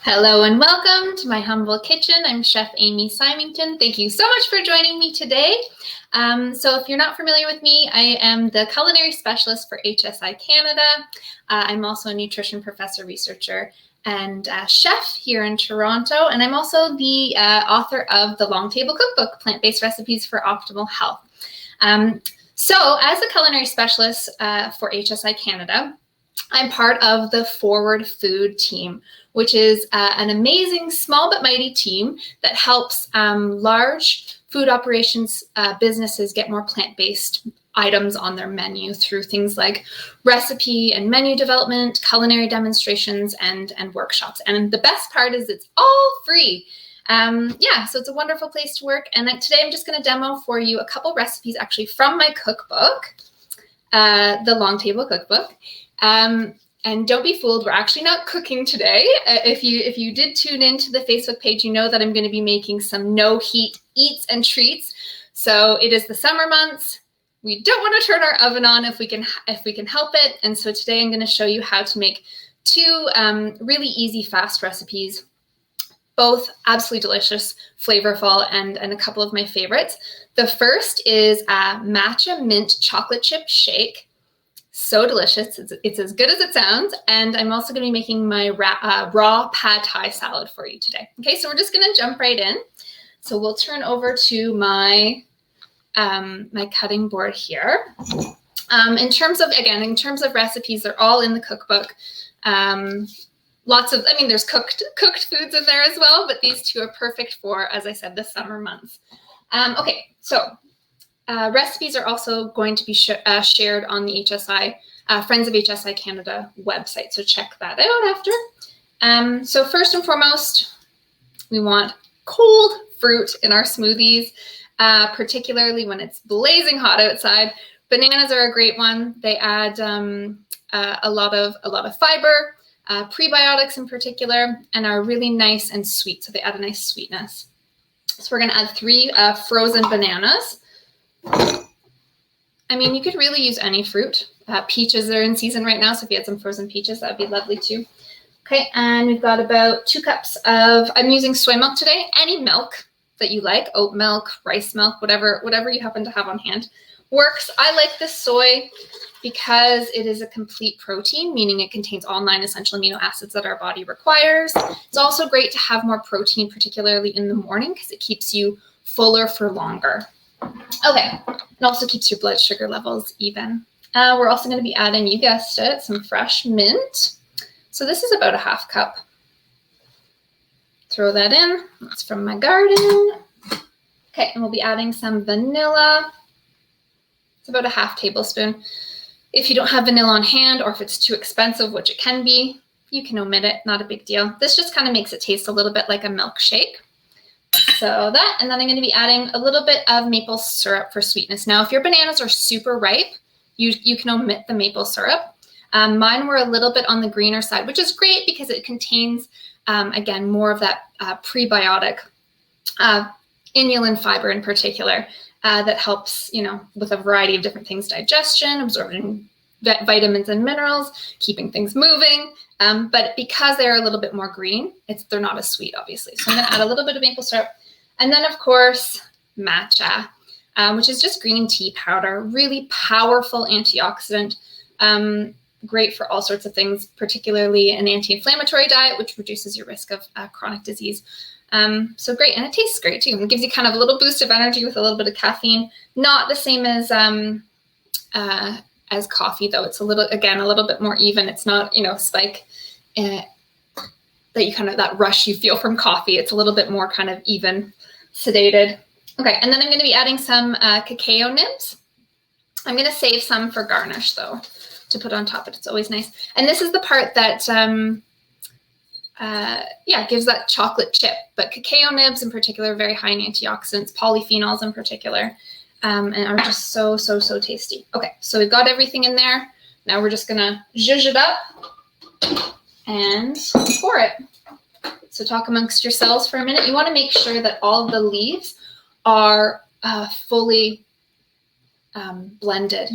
Hello and welcome to my humble kitchen. I'm Chef Amy Symington. Thank you so much for joining me today. So if you're not familiar with me, I am the culinary specialist for HSI Canada. I'm also a nutrition professor, researcher, and chef here in Toronto. And I'm also the author of the Long Table Cookbook, Plant-Based Recipes for Optimal Health. So as a culinary specialist for HSI Canada, I'm part of the Forward Food team, which is an amazing small but mighty team that helps large food operations businesses get more plant-based items on their menu through things like recipe and menu development, culinary demonstrations, and workshops. And the best part is it's all free. So it's a wonderful place to work. And today I'm just going to demo for you a couple recipes actually from my cookbook, the Long Table Cookbook. And don't be fooled, we're actually not cooking today. If you did tune into the Facebook page, you know that I'm going to be making some no heat eats and treats. So it is the summer months. We don't want to turn our oven on if we can help it. And so today I'm going to show you how to make two really easy, fast recipes, both absolutely delicious, flavorful, and a couple of my favorites. The first is a matcha mint chocolate chip shake. So delicious. It's as good as it sounds. And I'm also going to be making my raw pad thai salad for you today. Okay, so we're just going to jump right in. So we'll turn over to my my cutting board here. In terms of recipes, they're all in the cookbook. There's cooked foods in there as well, but these two are perfect for, as I said, the summer months. Recipes are also going to be shared on the HSI, Friends of HSI Canada website, so check that out after. So first and foremost, we want cold fruit in our smoothies, particularly when it's blazing hot outside. Bananas are a great one. They add a lot of fiber, prebiotics in particular, and are really nice and sweet, so they add a nice sweetness. So we're going to add 3 frozen bananas. I mean, you could really use any fruit. Peaches are in season right now, so if you had some frozen peaches, that would be lovely too. Okay, and we've got about 2 cups of, I'm using soy milk today, any milk that you like, oat milk, rice milk, whatever you happen to have on hand works. I like this soy because it is a complete protein, meaning it contains all 9 essential amino acids that our body requires. It's also great to have more protein, particularly in the morning, because it keeps you fuller for longer. Okay, it also keeps your blood sugar levels even. We're also going to be adding, you guessed it, some fresh mint. So this is about a half cup. Throw that in. That's from my garden. Okay, and we'll be adding some vanilla. It's about a half tablespoon. If you don't have vanilla on hand, or if it's too expensive, which it can be, you can omit it, not a big deal. This just kind of makes it taste a little bit like a milkshake. So that, and then I'm going to be adding a little bit of maple syrup for sweetness. Now, if your bananas are super ripe, you can omit the maple syrup. Mine were a little bit on the greener side, which is great because it contains, again, more of that prebiotic inulin fiber in particular that helps, with a variety of different things, digestion, absorbing vitamins and minerals, keeping things moving. But because they're a little bit more green, they're not as sweet, obviously. So I'm going to add a little bit of maple syrup. And then, of course, matcha, which is just green tea powder, really powerful antioxidant, great for all sorts of things, particularly an anti-inflammatory diet, which reduces your risk of chronic disease. So great. And it tastes great, too. It gives you kind of a little boost of energy with a little bit of caffeine. Not the same as coffee, though. It's a little bit more even. It's not, spike that rush you feel from coffee. It's a little bit more kind of even, sedated. Okay, and then I'm going to be adding some cacao nibs. I'm going to save some for garnish, though, to put on top. But it's always nice. And this is the part that, gives that chocolate chip. But cacao nibs in particular are very high in antioxidants, polyphenols in particular. And are just so tasty. Okay, so we've got everything in there. Now we're just gonna zhuzh it up and pour it. So talk amongst yourselves for a minute. You want to make sure that all of the leaves are fully blended.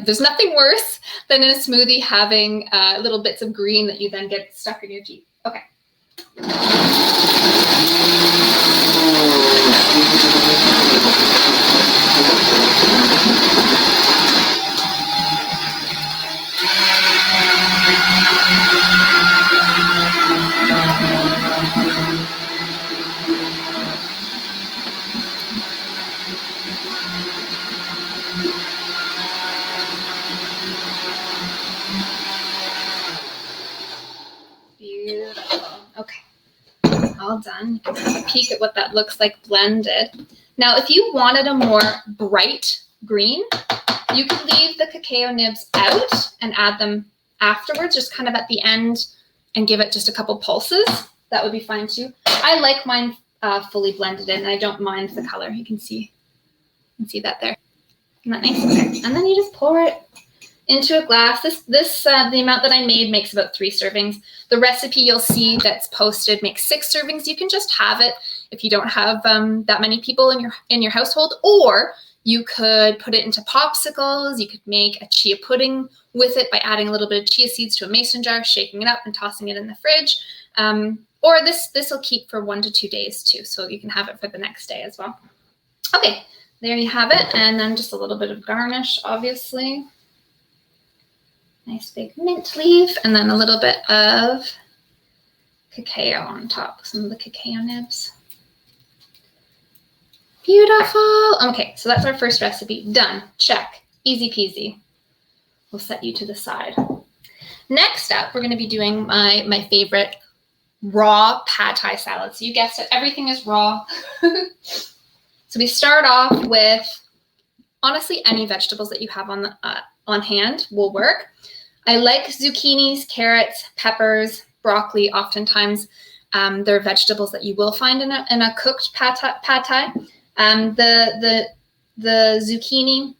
There's nothing worse than in a smoothie having little bits of green that you then get stuck in your teeth. Okay, Beautiful. Okay, all done. You can have a peek at what that looks like blended. Now, if you wanted a more bright green, you could leave the cacao nibs out and add them afterwards, just kind of at the end, and give it just a couple pulses. That would be fine too. I like mine fully blended in, and I don't mind the color. You can see that there. Isn't that nice? Okay. And then you just pour it into a glass. The amount that I made makes about 3 servings. The recipe you'll see that's posted makes 6 servings. You can just have it if you don't have that many people in your household, or you could put it into popsicles. You could make a chia pudding with it by adding a little bit of chia seeds to a mason jar, shaking it up, and tossing it in the fridge. Or this will keep for 1 to 2 days too, so you can have it for the next day as well. Okay, there you have it, and then just a little bit of garnish, obviously. Nice big mint leaf, and then a little bit of cacao on top, some of the cacao nibs. Beautiful. Okay, so that's our first recipe. Done. Check. Easy peasy. We'll set you to the side. Next up, we're going to be doing my favorite raw pad thai salad. So you guessed it, everything is raw. So we start off with, honestly, any vegetables that you have on hand will work. I like zucchinis, carrots, peppers, broccoli. Oftentimes, they're vegetables that you will find in a cooked pad thai. The zucchini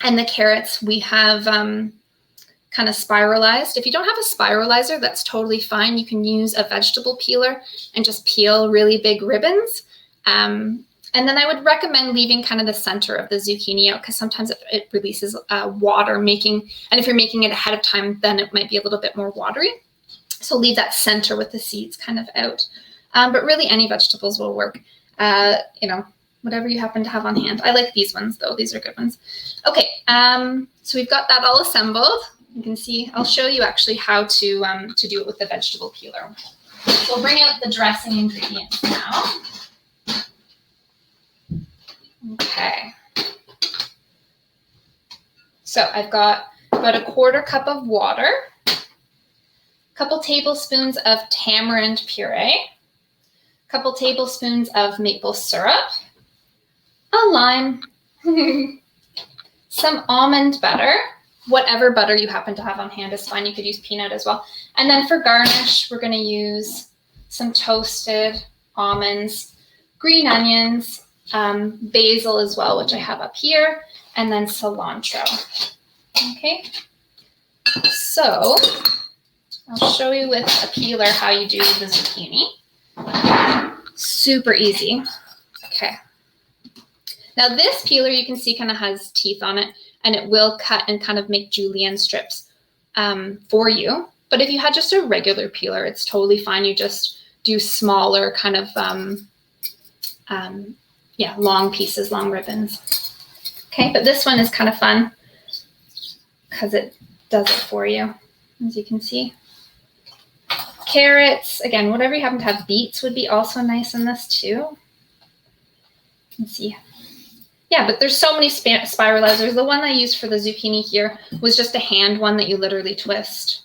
and the carrots we have kind of spiralized. If you don't have a spiralizer, that's totally fine. You can use a vegetable peeler and just peel really big ribbons. And then I would recommend leaving kind of the center of the zucchini out, because sometimes it releases water and if you're making it ahead of time, then it might be a little bit more watery. So leave that center with the seeds kind of out. But really any vegetables will work, whatever you happen to have on hand. I like these ones though, these are good ones. Okay, so we've got that all assembled. You can see, I'll show you actually how to do it with the vegetable peeler. So we'll bring out the dressing ingredients now. Okay, so I've got about a 1/4 cup of water, a couple tablespoons of tamarind puree, a couple tablespoons of maple syrup, a lime, some almond butter, whatever butter you happen to have on hand is fine. You could use peanut as well. And then for garnish, we're going to use some toasted almonds, green onions, basil as well, which I have up here, and then cilantro. Okay, so I'll show you with a peeler how you do the zucchini. Super easy. Okay, now this peeler you can see kind of has teeth on it, and it will cut and kind of make julienne strips for you. But if you had just a regular peeler, it's totally fine. You just do smaller kind of long pieces, long ribbons. Okay, but this one is kind of fun because it does it for you, as you can see. Carrots, again, whatever you happen to have. Beets would be also nice in this too. You can see. Yeah, but there's so many spiralizers. The one I used for the zucchini here was just a hand one that you literally twist.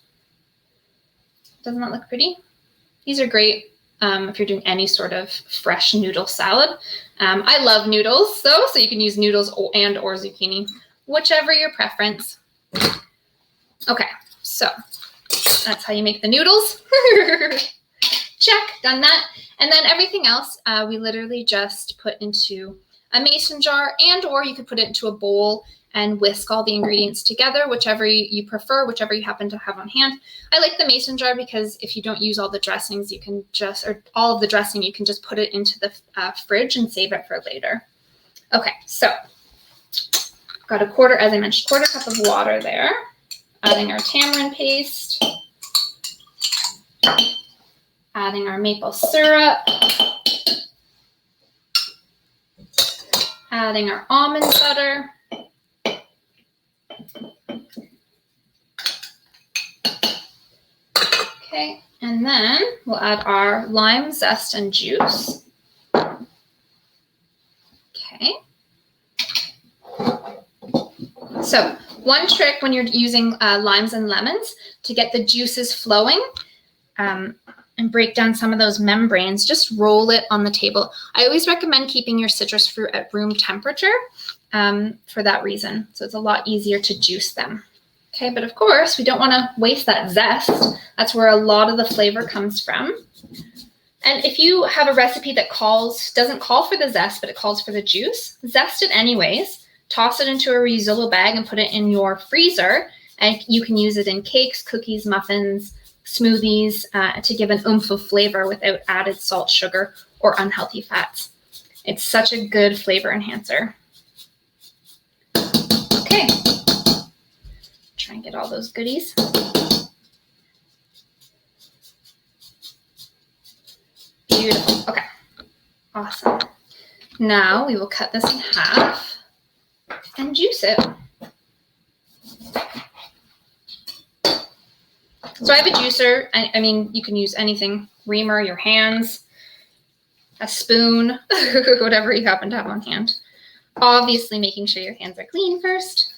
Doesn't that look pretty? These are great if you're doing any sort of fresh noodle salad. I love noodles though, so you can use noodles or zucchini, whichever your preference. Okay, so that's how you make the noodles. Check, done that. And then everything else, we literally just put into a mason jar, or you could put it into a bowl and whisk all the ingredients together, whichever you prefer, whichever you happen to have on hand. I like the mason jar because if you don't use all the dressings, you can just, or all of the dressing, you can just put it into the fridge and save it for later. Okay, so got as I mentioned, 1/4 cup of water there. Adding our tamarind paste. Adding our maple syrup. Adding our almond butter. Okay, and then we'll add our lime zest and juice. Okay. So one trick when you're using limes and lemons to get the juices flowing and break down some of those membranes, just roll it on the table. I always recommend keeping your citrus fruit at room temperature for that reason. So it's a lot easier to juice them. Okay, but of course, we don't want to waste that zest. That's where a lot of the flavor comes from. And if you have a recipe that doesn't call for the zest, but it calls for the juice, zest it anyways. Toss it into a reusable bag and put it in your freezer. And you can use it in cakes, cookies, muffins, smoothies to give an oomph of flavor without added salt, sugar, or unhealthy fats. It's such a good flavor enhancer. Okay. Try and get all those goodies. Beautiful. Okay. Awesome. Now we will cut this in half and juice it. So I have a juicer. I mean, you can use anything, reamer, your hands, a spoon, whatever you happen to have on hand. Obviously, making sure your hands are clean first.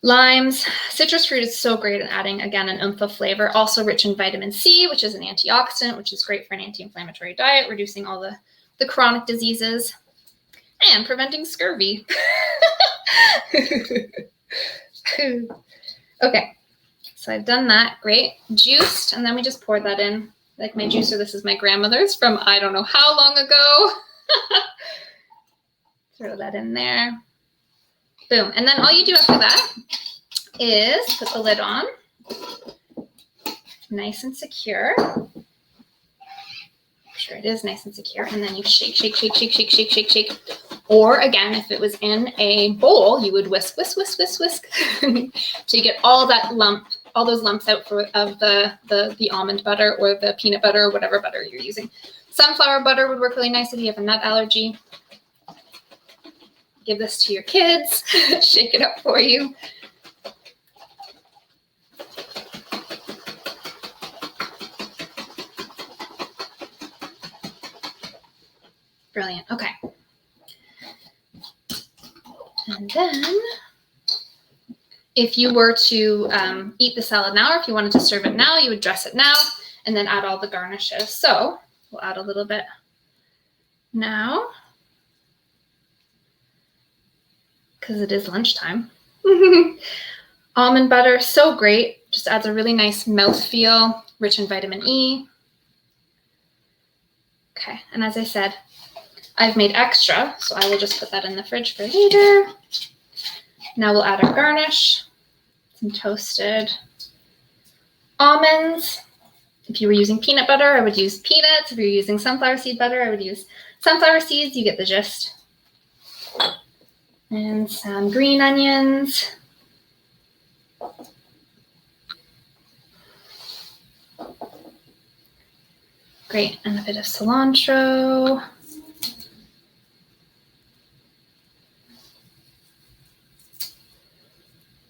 Limes, citrus fruit is so great at adding, again, an oomph of flavor. Also rich in vitamin C, which is an antioxidant, which is great for an anti-inflammatory diet, reducing all the chronic diseases and preventing scurvy. Okay, so I've done that. Great. Juiced, and then we just pour that in. Like my juicer, this is my grandmother's from I don't know how long ago. Throw that in there. Boom. And then all you do after that is put the lid on. Nice and secure. Make sure it is nice and secure. And then you shake, shake, shake, shake, shake, shake, shake, shake. Or again, if it was in a bowl, you would whisk, whisk, whisk, whisk, whisk to get all those lumps out of the almond butter or the peanut butter or whatever butter you're using. Sunflower butter would work really nice if you have a nut allergy. Give this to your kids, shake it up for you. Brilliant, okay. And then if you were to eat the salad now, or if you wanted to serve it now, you would dress it now and then add all the garnishes. So we'll add a little bit now, because it is lunchtime. Almond butter, so great. Just adds a really nice mouthfeel, rich in vitamin E. Okay, and as I said, I've made extra, so I will just put that in the fridge for later. Now we'll add our garnish, some toasted almonds. If you were using peanut butter, I would use peanuts. If you're using sunflower seed butter, I would use sunflower seeds. You get the gist. And some green onions. Great, and a bit of cilantro.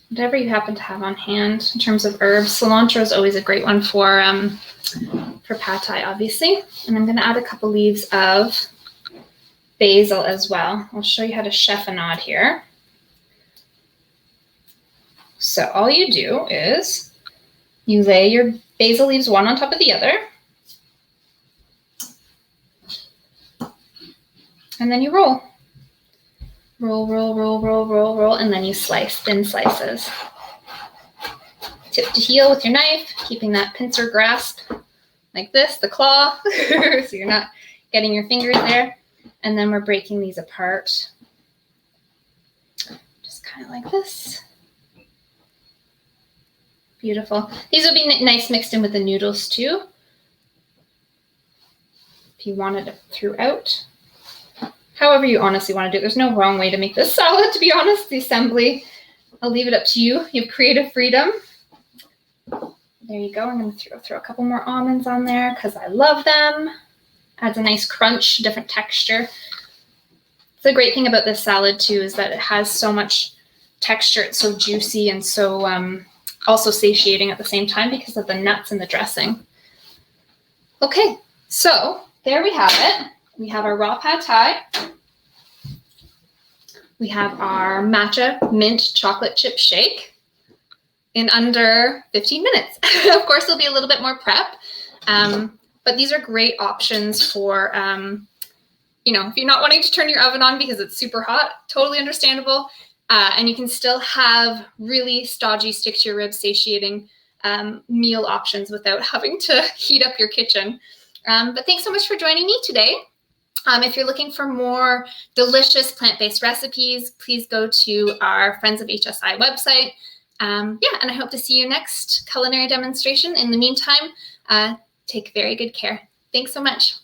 Whatever you happen to have on hand in terms of herbs. Cilantro is always a great one for pad thai, obviously. And I'm going to add a couple leaves of basil as well. I'll show you how to chiffonade here. So all you do is you lay your basil leaves one on top of the other. And then you roll. Roll, roll, roll, roll, roll, roll, and then you slice thin slices. Tip to heel with your knife, keeping that pincer grasp like this, the claw, so you're not getting your fingers there. And then we're breaking these apart, just kind of like this. Beautiful. These would be nice mixed in with the noodles too, if you wanted it throughout. However you honestly want to do it. There's no wrong way to make this salad, to be honest. The assembly, I'll leave it up to you. You have creative freedom. There you go. I'm going to throw a couple more almonds on there because I love them. Adds a nice crunch, different texture. The great thing about this salad too is that it has so much texture. It's so juicy and so also satiating at the same time because of the nuts and the dressing. Okay, so there we have it. We have our raw pad thai. We have our matcha mint chocolate chip shake in under 15 minutes. Of course, there'll be a little bit more prep, but these are great options for, you know, if you're not wanting to turn your oven on because it's super hot, totally understandable. And you can still have really stodgy, stick to your ribs, satiating meal options without having to heat up your kitchen. But thanks so much for joining me today. If you're looking for more delicious plant-based recipes, please go to our Friends of HSI website. Yeah, and I hope to see you next culinary demonstration. In the meantime, take very good care. Thanks so much.